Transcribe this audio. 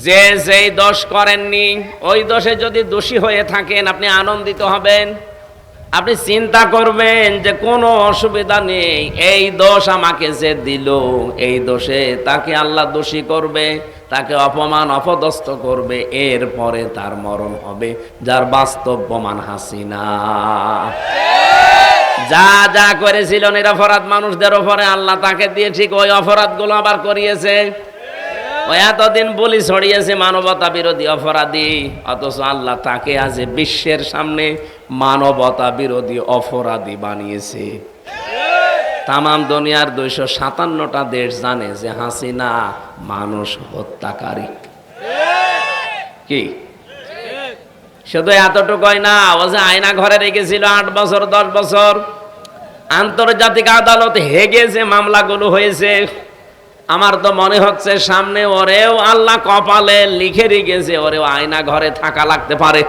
যে যেই দোষ করেননি ওই দোষে যদি দোষী হয়ে থাকেন আপনি আনন্দিত হবেন। আপনি চিন্তা করবেন যে কোনো অসুবিধা নেই, এই দোষ আমাকে যে দিল এই দোষে তাকে আল্লাহ দোষী করবে, তাকে অপমান অপদস্থ করবে, এরপরে তার মরণ হবে। যার বাস্তব প্রমাণ হাসিনা। যা যা করেছিল নিরপরাধ মানুষদের উপরে আল্লাহ তাকে দিয়ে ঠিক ওই অপরাধগুলো আবার করিয়েছে। ওই এতদিন বলি ছড়িয়েছে মানবতা বিরোধী অপরাধী, অথচ আল্লাহ তাকে আজ বিশ্বের সামনে মানবতা বিরোধী অপরাধী বানিয়েছে। তামাম দুনিয়ার 257টা দেশ জানে যে হাসিনা মানুষ হত্যাকারী। কি শুধু এতটুকুই না, ও যে আয়না ঘরে রেখেছিল 8 বছর 10 বছর, আন্তর্জাতিক আদালত হেগে যে মামলাগুলো হয়েছে, আমার তো মনে হচ্ছে সামনে ওরেও আল্লাহ কপালে লিখে রেখেছে ওরেও আয়না ঘরে থাকা লাগতে পারে।